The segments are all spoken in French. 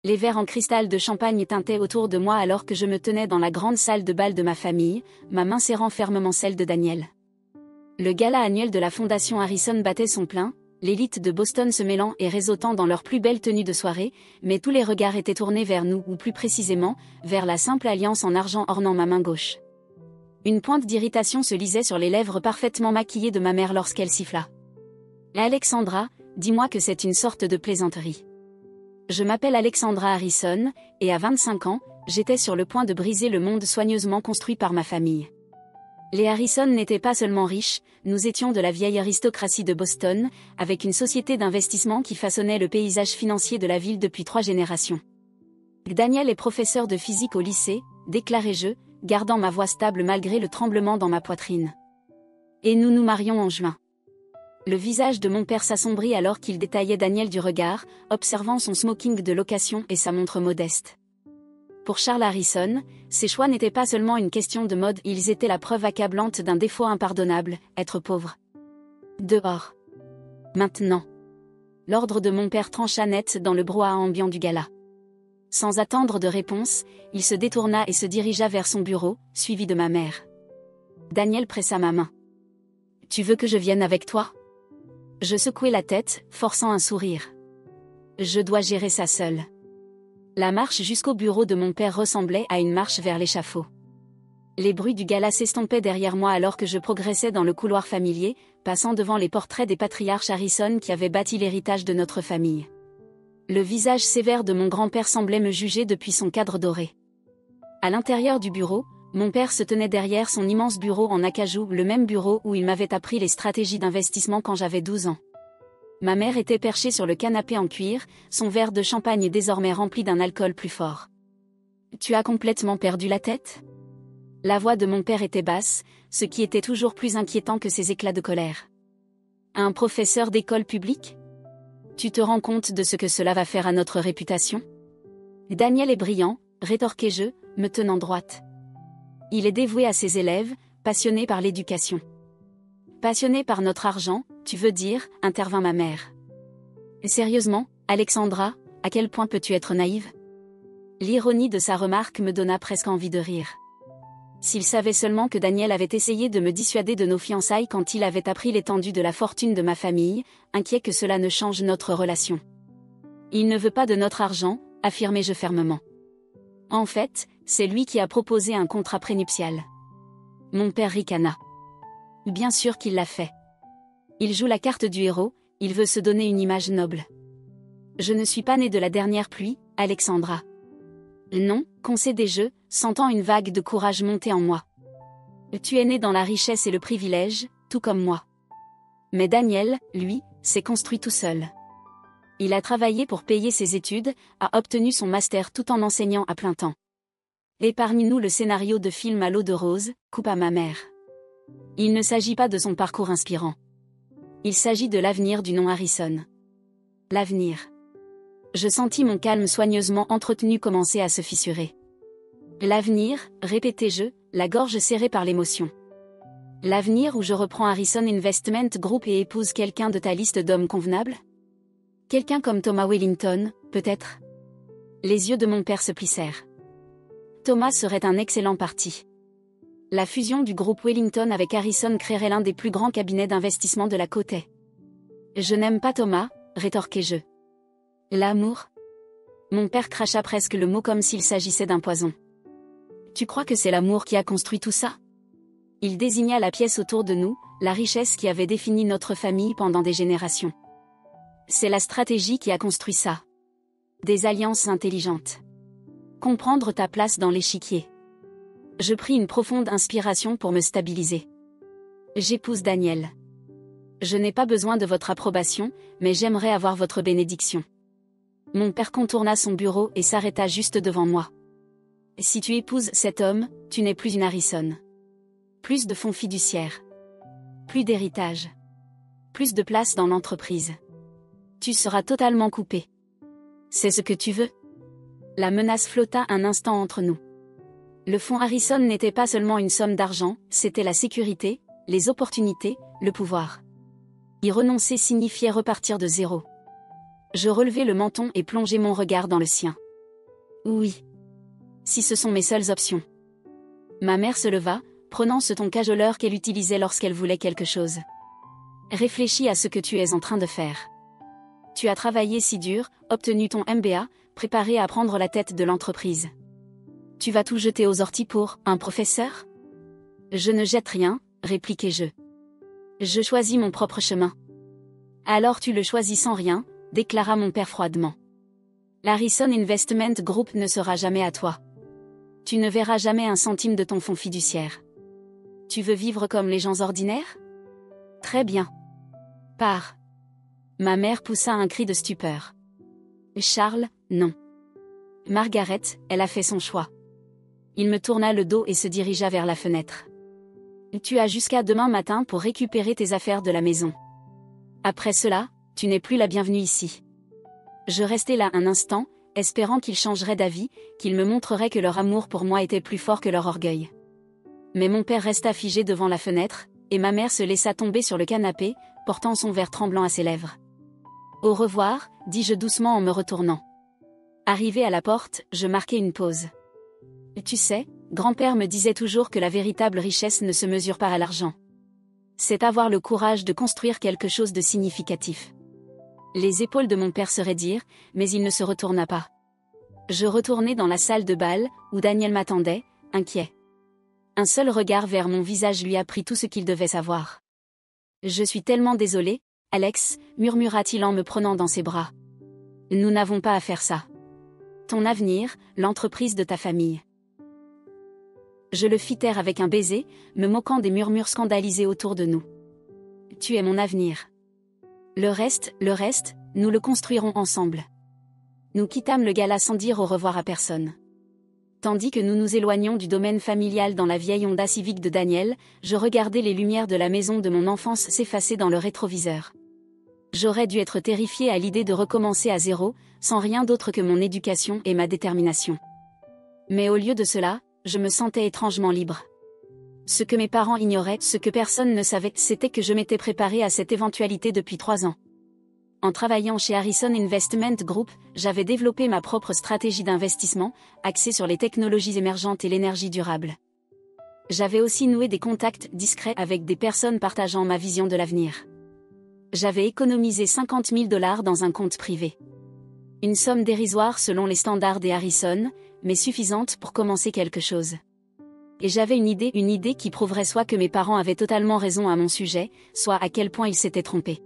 Les verres en cristal de champagne tintaient autour de moi alors que je me tenais dans la grande salle de bal de ma famille, ma main serrant fermement celle de Daniel. Le gala annuel de la Fondation Harrison battait son plein, l'élite de Boston se mêlant et réseautant dans leurs plus belles tenues de soirée, mais tous les regards étaient tournés vers nous ou plus précisément, vers la simple alliance en argent ornant ma main gauche. Une pointe d'irritation se lisait sur les lèvres parfaitement maquillées de ma mère lorsqu'elle siffla. « Alexandra, dis-moi que c'est une sorte de plaisanterie. » Je m'appelle Alexandra Harrison, et à 25 ans, j'étais sur le point de briser le monde soigneusement construit par ma famille. Les Harrison n'étaient pas seulement riches, nous étions de la vieille aristocratie de Boston, avec une société d'investissement qui façonnait le paysage financier de la ville depuis 3 générations. Daniel est professeur de physique au lycée, déclarai-je, gardant ma voix stable malgré le tremblement dans ma poitrine. Et nous nous marions en juin. Le visage de mon père s'assombrit alors qu'il détaillait Daniel du regard, observant son smoking de location et sa montre modeste. Pour Charles Harrison, ces choix n'étaient pas seulement une question de mode, ils étaient la preuve accablante d'un défaut impardonnable, être pauvre. Dehors. Maintenant. L'ordre de mon père trancha net dans le brouhaha ambiant du gala. Sans attendre de réponse, il se détourna et se dirigea vers son bureau, suivi de ma mère. Daniel pressa ma main. « Tu veux que je vienne avec toi ?» Je secouai la tête, forçant un sourire. Je dois gérer ça seule. La marche jusqu'au bureau de mon père ressemblait à une marche vers l'échafaud. Les bruits du gala s'estompaient derrière moi alors que je progressais dans le couloir familier, passant devant les portraits des patriarches Harrison qui avaient bâti l'héritage de notre famille. Le visage sévère de mon grand-père semblait me juger depuis son cadre doré. À l'intérieur du bureau, mon père se tenait derrière son immense bureau en acajou, le même bureau où il m'avait appris les stratégies d'investissement quand j'avais 12 ans. Ma mère était perchée sur le canapé en cuir, son verre de champagne désormais rempli d'un alcool plus fort. « Tu as complètement perdu la tête ?» La voix de mon père était basse, ce qui était toujours plus inquiétant que ses éclats de colère. « Un professeur d'école publique ? Tu te rends compte de ce que cela va faire à notre réputation ? » Daniel est brillant, rétorquai-je, me tenant droite. Il est dévoué à ses élèves, passionné par l'éducation. Passionné par notre argent, tu veux dire, intervint ma mère. Sérieusement, Alexandra, à quel point peux-tu être naïve ? L'ironie de sa remarque me donna presque envie de rire. S'il savait seulement que Daniel avait essayé de me dissuader de nos fiançailles quand il avait appris l'étendue de la fortune de ma famille, inquiet que cela ne change notre relation. Il ne veut pas de notre argent, affirmai-je fermement. En fait, c'est lui qui a proposé un contrat prénuptial. Mon père ricana. Bien sûr qu'il l'a fait. Il joue la carte du héros, il veut se donner une image noble. Je ne suis pas né de la dernière pluie, Alexandra. Non, concédai-je, sentant une vague de courage monter en moi. Tu es né dans la richesse et le privilège, tout comme moi. Mais Daniel, lui, s'est construit tout seul. Il a travaillé pour payer ses études, a obtenu son master tout en enseignant à plein temps. Épargne-nous le scénario de film à l'eau de rose, coupa ma mère. Il ne s'agit pas de son parcours inspirant. Il s'agit de l'avenir du nom Harrison. L'avenir. Je sentis mon calme soigneusement entretenu commencer à se fissurer. L'avenir, répétai-je, la gorge serrée par l'émotion. L'avenir où je reprends Harrison Investment Group et épouse quelqu'un de ta liste d'hommes convenables ? Quelqu'un comme Thomas Wellington, peut-être ? Les yeux de mon père se plissèrent. Thomas serait un excellent parti. La fusion du groupe Wellington avec Harrison créerait l'un des plus grands cabinets d'investissement de la côte est. Je n'aime pas Thomas, rétorquai-je. L'amour ? Mon père cracha presque le mot comme s'il s'agissait d'un poison. Tu crois que c'est l'amour qui a construit tout ça ? Il désigna la pièce autour de nous, la richesse qui avait défini notre famille pendant des générations. C'est la stratégie qui a construit ça. Des alliances intelligentes. Comprendre ta place dans l'échiquier. Je pris une profonde inspiration pour me stabiliser. J'épouse Daniel. Je n'ai pas besoin de votre approbation, mais j'aimerais avoir votre bénédiction. Mon père contourna son bureau et s'arrêta juste devant moi. Si tu épouses cet homme, tu n'es plus une Harrison. Plus de fonds fiduciaires. Plus d'héritage. Plus de place dans l'entreprise. Tu seras totalement coupé. C'est ce que tu veux ? La menace flotta un instant entre nous. Le fonds Harrison n'était pas seulement une somme d'argent, c'était la sécurité, les opportunités, le pouvoir. Y renoncer signifiait repartir de zéro. Je relevai le menton et plongeai mon regard dans le sien. Oui. Si ce sont mes seules options. Ma mère se leva, prenant ce ton cajoleur qu'elle utilisait lorsqu'elle voulait quelque chose. Réfléchis à ce que tu es en train de faire. Tu as travaillé si dur, obtenu ton MBA, préparé à prendre la tête de l'entreprise. Tu vas tout jeter aux orties pour un professeur? Je ne jette rien, répliquai-je. Je choisis mon propre chemin. Alors tu le choisis sans rien, déclara mon père froidement. L'Harrison Investment Group ne sera jamais à toi. Tu ne verras jamais un centime de ton fonds fiduciaire. Tu veux vivre comme les gens ordinaires? Très bien. Pars. Ma mère poussa un cri de stupeur. Charles, non. Margaret, elle a fait son choix. Il me tourna le dos et se dirigea vers la fenêtre. Tu as jusqu'à demain matin pour récupérer tes affaires de la maison. Après cela, tu n'es plus la bienvenue ici. Je restai là un instant, espérant qu'ils changeraient d'avis, qu'ils me montreraient que leur amour pour moi était plus fort que leur orgueil. Mais mon père resta figé devant la fenêtre, et ma mère se laissa tomber sur le canapé, portant son verre tremblant à ses lèvres. Au revoir, dis-je doucement en me retournant. Arrivé à la porte, je marquai une pause. Tu sais, grand-père me disait toujours que la véritable richesse ne se mesure pas à l'argent. C'est avoir le courage de construire quelque chose de significatif. Les épaules de mon père se raidirent, mais il ne se retourna pas. Je retournai dans la salle de bal, où Daniel m'attendait, inquiet. Un seul regard vers mon visage lui apprit tout ce qu'il devait savoir. Je suis tellement désolé, Alex, murmura-t-il en me prenant dans ses bras. Nous n'avons pas à faire ça. Ton avenir, l'entreprise de ta famille. Je le fis taire avec un baiser, me moquant des murmures scandalisés autour de nous. Tu es mon avenir. Le reste, nous le construirons ensemble. Nous quittâmes le gala sans dire au revoir à personne. Tandis que nous nous éloignions du domaine familial dans la vieille Honda Civic de Daniel, je regardais les lumières de la maison de mon enfance s'effacer dans le rétroviseur. J'aurais dû être terrifiée à l'idée de recommencer à zéro, sans rien d'autre que mon éducation et ma détermination. Mais au lieu de cela, je me sentais étrangement libre. Ce que mes parents ignoraient, ce que personne ne savait, c'était que je m'étais préparée à cette éventualité depuis 3 ans. En travaillant chez Harrison Investment Group, j'avais développé ma propre stratégie d'investissement, axée sur les technologies émergentes et l'énergie durable. J'avais aussi noué des contacts discrets avec des personnes partageant ma vision de l'avenir. J'avais économisé 50 000 $ dans un compte privé. Une somme dérisoire selon les standards des Harrison, mais suffisante pour commencer quelque chose. Et j'avais une idée qui prouverait soit que mes parents avaient totalement raison à mon sujet, soit à quel point ils s'étaient trompés.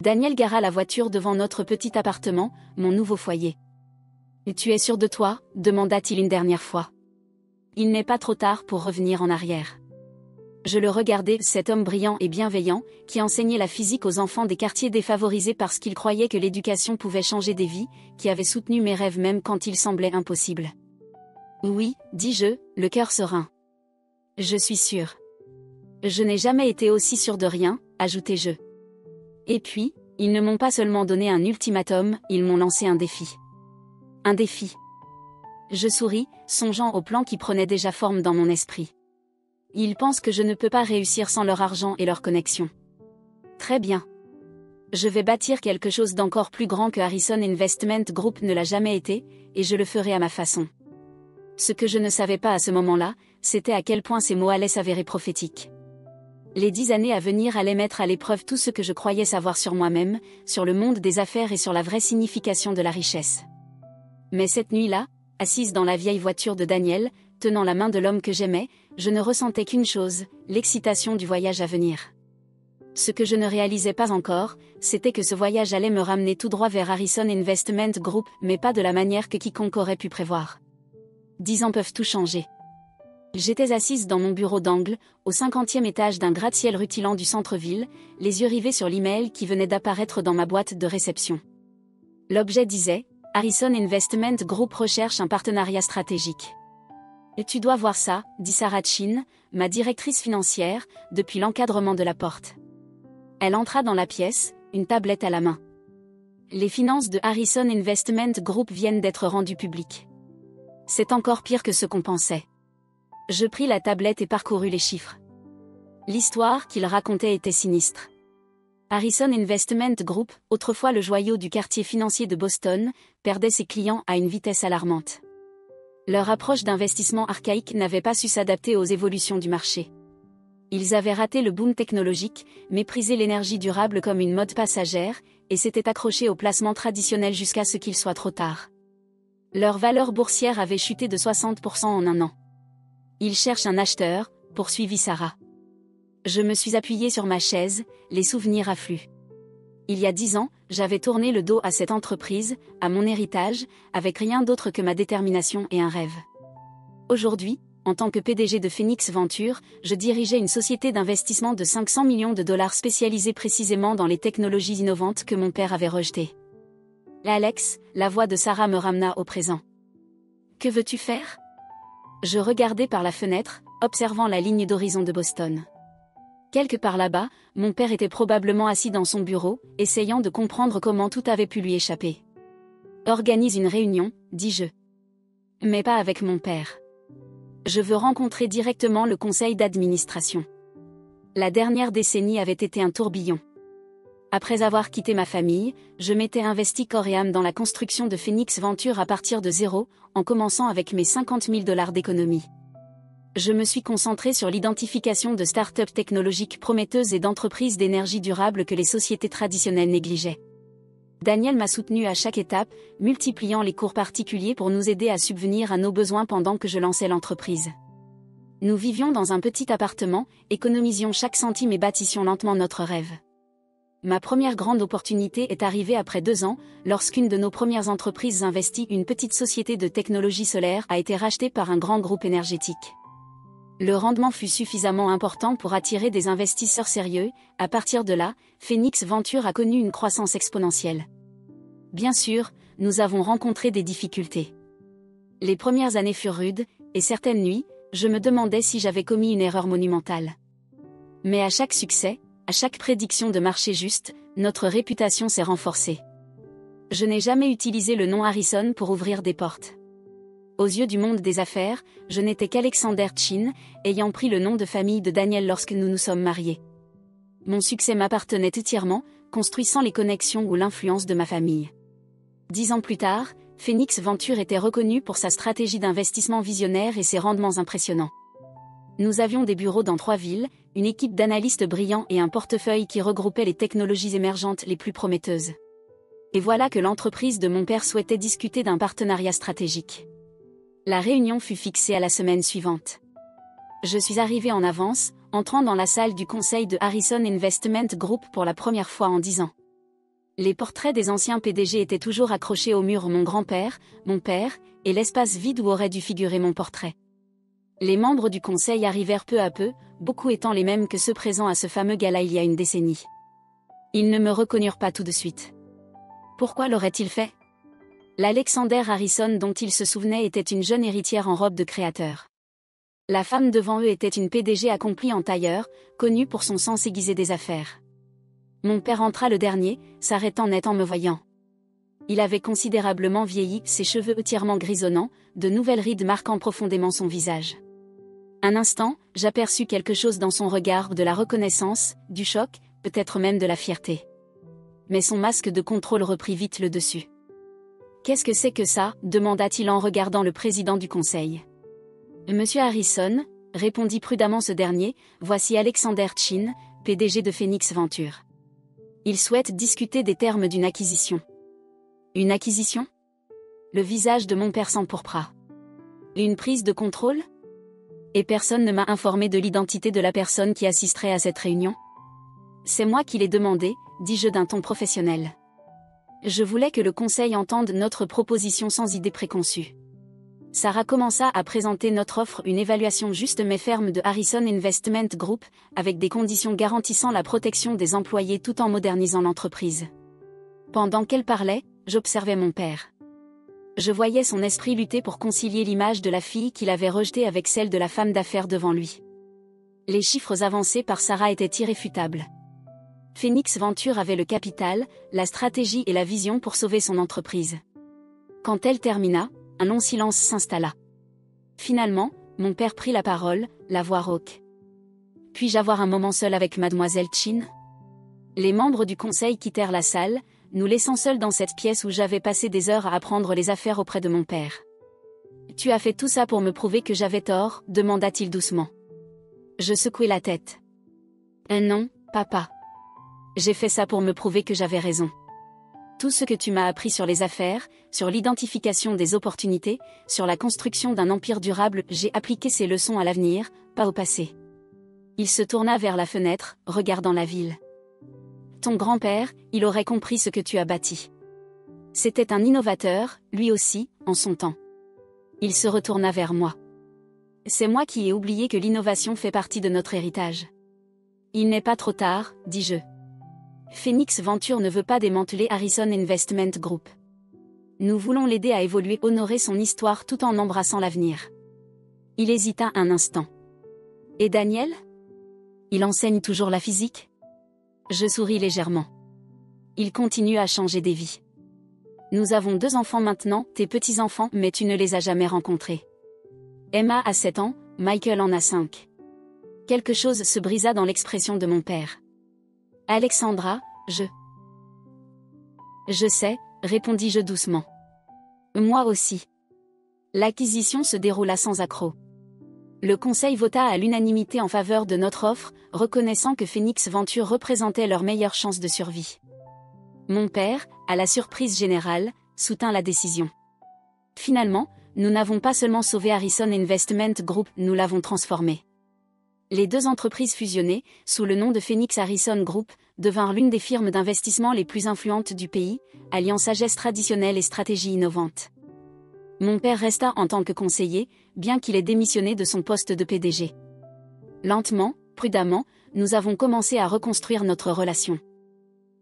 Daniel gara la voiture devant notre petit appartement, mon nouveau foyer. « Et tu es sûr de toi ?» demanda-t-il une dernière fois. Il n'est pas trop tard pour revenir en arrière. Je le regardais, cet homme brillant et bienveillant, qui enseignait la physique aux enfants des quartiers défavorisés parce qu'il croyait que l'éducation pouvait changer des vies, qui avait soutenu mes rêves même quand ils semblaient impossibles. Oui, dis-je, le cœur serein. Je suis sûre. Je n'ai jamais été aussi sûre de rien, ajoutai-je. Et puis, ils ne m'ont pas seulement donné un ultimatum, ils m'ont lancé un défi. Un défi. Je souris, songeant au plan qui prenait déjà forme dans mon esprit. Ils pensent que je ne peux pas réussir sans leur argent et leur connexion. Très bien. Je vais bâtir quelque chose d'encore plus grand que Harrison Investment Group ne l'a jamais été, et je le ferai à ma façon. Ce que je ne savais pas à ce moment-là, c'était à quel point ces mots allaient s'avérer prophétiques. Les 10 années à venir allaient mettre à l'épreuve tout ce que je croyais savoir sur moi-même, sur le monde des affaires et sur la vraie signification de la richesse. Mais cette nuit-là, assise dans la vieille voiture de Daniel, tenant la main de l'homme que j'aimais, je ne ressentais qu'une chose, l'excitation du voyage à venir. Ce que je ne réalisais pas encore, c'était que ce voyage allait me ramener tout droit vers Harrison Investment Group, mais pas de la manière que quiconque aurait pu prévoir. 10 ans peuvent tout changer. J'étais assise dans mon bureau d'angle, au 50e étage d'un gratte-ciel rutilant du centre-ville, les yeux rivés sur l'email qui venait d'apparaître dans ma boîte de réception. L'objet disait « Harrison Investment Group recherche un partenariat stratégique ». « Tu dois voir ça », dit Sarah Chin, ma directrice financière, depuis l'encadrement de la porte. Elle entra dans la pièce, une tablette à la main. Les finances de Harrison Investment Group viennent d'être rendues publiques. C'est encore pire que ce qu'on pensait. Je pris la tablette et parcourus les chiffres. L'histoire qu'il racontait était sinistre. Harrison Investment Group, autrefois le joyau du quartier financier de Boston, perdait ses clients à une vitesse alarmante. Leur approche d'investissement archaïque n'avait pas su s'adapter aux évolutions du marché. Ils avaient raté le boom technologique, méprisé l'énergie durable comme une mode passagère, et s'étaient accrochés aux placements traditionnels jusqu'à ce qu'il soit trop tard. Leur valeur boursière avait chuté de 60% en un an. Ils cherchent un acheteur, poursuivit Sarah. Je me suis appuyée sur ma chaise, les souvenirs affluent. Il y a 10 ans, j'avais tourné le dos à cette entreprise, à mon héritage, avec rien d'autre que ma détermination et un rêve. Aujourd'hui, en tant que PDG de Phoenix Ventures, je dirigeais une société d'investissement de 500 millions de dollars spécialisée précisément dans les technologies innovantes que mon père avait rejetées. Alex, la voix de Sarah me ramena au présent. Que veux-tu faire ? Je regardais par la fenêtre, observant la ligne d'horizon de Boston. Quelque part là-bas, mon père était probablement assis dans son bureau, essayant de comprendre comment tout avait pu lui échapper. Organise une réunion, dis-je. Mais pas avec mon père. Je veux rencontrer directement le conseil d'administration. La dernière décennie avait été un tourbillon. Après avoir quitté ma famille, je m'étais investi corps et âme dans la construction de Phoenix Ventures à partir de zéro, en commençant avec mes 50 000 $ d'économie. Je me suis concentré sur l'identification de start-up technologiques prometteuses et d'entreprises d'énergie durable que les sociétés traditionnelles négligeaient. Daniel m'a soutenu à chaque étape, multipliant les cours particuliers pour nous aider à subvenir à nos besoins pendant que je lançais l'entreprise. Nous vivions dans un petit appartement, économisions chaque centime et bâtissions lentement notre rêve. Ma première grande opportunité est arrivée après 2 ans, lorsqu'une de nos premières entreprises investies, une petite société de technologie solaire, a été rachetée par un grand groupe énergétique. Le rendement fut suffisamment important pour attirer des investisseurs sérieux. À partir de là, Phoenix Ventures a connu une croissance exponentielle. Bien sûr, nous avons rencontré des difficultés. Les premières années furent rudes, et certaines nuits, je me demandais si j'avais commis une erreur monumentale. Mais à chaque succès, à chaque prédiction de marché juste, notre réputation s'est renforcée. Je n'ai jamais utilisé le nom Harrison pour ouvrir des portes. Aux yeux du monde des affaires, je n'étais qu'Alexander Chin, ayant pris le nom de famille de Daniel lorsque nous nous sommes mariés. Mon succès m'appartenait entièrement, construit sans les connexions ou l'influence de ma famille. 10 ans plus tard, Phoenix Ventures était reconnu pour sa stratégie d'investissement visionnaire et ses rendements impressionnants. Nous avions des bureaux dans 3 villes, une équipe d'analystes brillants et un portefeuille qui regroupait les technologies émergentes les plus prometteuses. Et voilà que l'entreprise de mon père souhaitait discuter d'un partenariat stratégique. La réunion fut fixée à la semaine suivante. Je suis arrivé en avance, entrant dans la salle du conseil de Harrison Investment Group pour la première fois en 10 ans. Les portraits des anciens PDG étaient toujours accrochés au mur, mon grand-père, mon père, et l'espace vide où aurait dû figurer mon portrait. Les membres du conseil arrivèrent peu à peu, beaucoup étant les mêmes que ceux présents à ce fameux gala il y a une décennie. Ils ne me reconnurent pas tout de suite. Pourquoi l'auraient-ils fait ? L'Alexander Harrison dont ils se souvenaient était une jeune héritière en robe de créateur. La femme devant eux était une PDG accomplie en tailleur, connue pour son sens aiguisé des affaires. Mon père entra le dernier, s'arrêtant net en me voyant. Il avait considérablement vieilli, ses cheveux entièrement grisonnants, de nouvelles rides marquant profondément son visage. Un instant, j'aperçus quelque chose dans son regard, de la reconnaissance, du choc, peut-être même de la fierté. Mais son masque de contrôle reprit vite le dessus. « Qu'est-ce que c'est que ça ?» demanda-t-il en regardant le président du conseil. « Monsieur Harrison, » répondit prudemment ce dernier, « voici Alexander Chin, PDG de Phoenix Ventures. Il souhaite discuter des termes d'une acquisition. » « Une acquisition ?» Le visage de mon père s'empourpra. « Une prise de contrôle ? Et personne ne m'a informé de l'identité de la personne qui assisterait à cette réunion ? C'est moi qui l'ai demandé, dis-je d'un ton professionnel. Je voulais que le conseil entende notre proposition sans idée préconçue. Sarah commença à présenter notre offre, une évaluation juste mais ferme de Harrison Investment Group, avec des conditions garantissant la protection des employés tout en modernisant l'entreprise. Pendant qu'elle parlait, j'observais mon père. Je voyais son esprit lutter pour concilier l'image de la fille qu'il avait rejetée avec celle de la femme d'affaires devant lui. Les chiffres avancés par Sarah étaient irréfutables. Phoenix Ventures avait le capital, la stratégie et la vision pour sauver son entreprise. Quand elle termina, un long silence s'installa. Finalement, mon père prit la parole, la voix rauque. « Puis-je avoir un moment seul avec mademoiselle Chin ?» Les membres du conseil quittèrent la salle, nous laissant seuls dans cette pièce où j'avais passé des heures à apprendre les affaires auprès de mon père. Tu as fait tout ça pour me prouver que j'avais tort, demanda-t-il doucement. Je secouai la tête. Non, papa. J'ai fait ça pour me prouver que j'avais raison. Tout ce que tu m'as appris sur les affaires, sur l'identification des opportunités, sur la construction d'un empire durable, j'ai appliqué ces leçons à l'avenir, pas au passé. Il se tourna vers la fenêtre, regardant la ville. Ton grand-père, il aurait compris ce que tu as bâti. C'était un innovateur, lui aussi, en son temps. Il se retourna vers moi. C'est moi qui ai oublié que l'innovation fait partie de notre héritage. Il n'est pas trop tard, dis-je. Phoenix Venture ne veut pas démanteler Harrison Investment Group. Nous voulons l'aider à évoluer, honorer son histoire tout en embrassant l'avenir. Il hésita un instant. Et Daniel? Il enseigne toujours la physique? Je souris légèrement. Il continue à changer des vies. Nous avons 2 enfants maintenant, tes petits-enfants, mais tu ne les as jamais rencontrés. Emma a 7 ans, Michael en a 5. Quelque chose se brisa dans l'expression de mon père. Alexandra, Je sais, répondis-je doucement. Moi aussi. L'acquisition se déroula sans accroc. Le conseil vota à l'unanimité en faveur de notre offre, reconnaissant que Phoenix Venture représentait leur meilleure chance de survie. Mon père, à la surprise générale, soutint la décision. Finalement, nous n'avons pas seulement sauvé Harrison Investment Group, nous l'avons transformé. Les 2 entreprises fusionnées, sous le nom de Phoenix Harrison Group, devinrent l'une des firmes d'investissement les plus influentes du pays, alliant sagesse traditionnelle et stratégie innovante. Mon père resta en tant que conseiller, bien qu'il ait démissionné de son poste de PDG. Lentement, prudemment, nous avons commencé à reconstruire notre relation.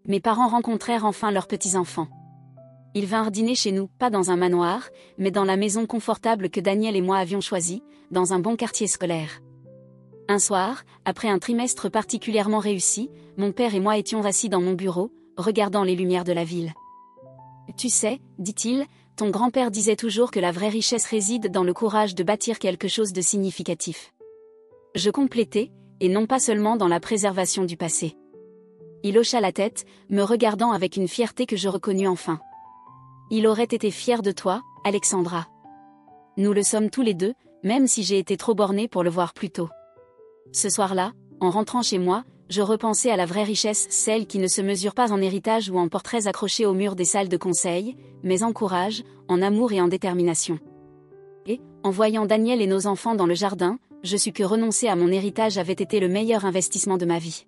Mes parents rencontrèrent enfin leurs petits-enfants. Ils vinrent dîner chez nous, pas dans un manoir, mais dans la maison confortable que Daniel et moi avions choisie, dans un bon quartier scolaire. Un soir, après un trimestre particulièrement réussi, mon père et moi étions assis dans mon bureau, regardant les lumières de la ville. Tu sais, dit-il, ton grand-père disait toujours que la vraie richesse réside dans le courage de bâtir quelque chose de significatif. Je complétai, et non pas seulement dans la préservation du passé. Il hocha la tête, me regardant avec une fierté que je reconnus enfin. Il aurait été fier de toi, Alexandra. Nous le sommes tous les 2, même si j'ai été trop bornée pour le voir plus tôt. Ce soir-là, en rentrant chez moi, je repensais à la vraie richesse, celle qui ne se mesure pas en héritage ou en portraits accrochés au mur des salles de conseil, mais en courage, en amour et en détermination. Et, en voyant Daniel et nos enfants dans le jardin, je sus que renoncer à mon héritage avait été le meilleur investissement de ma vie.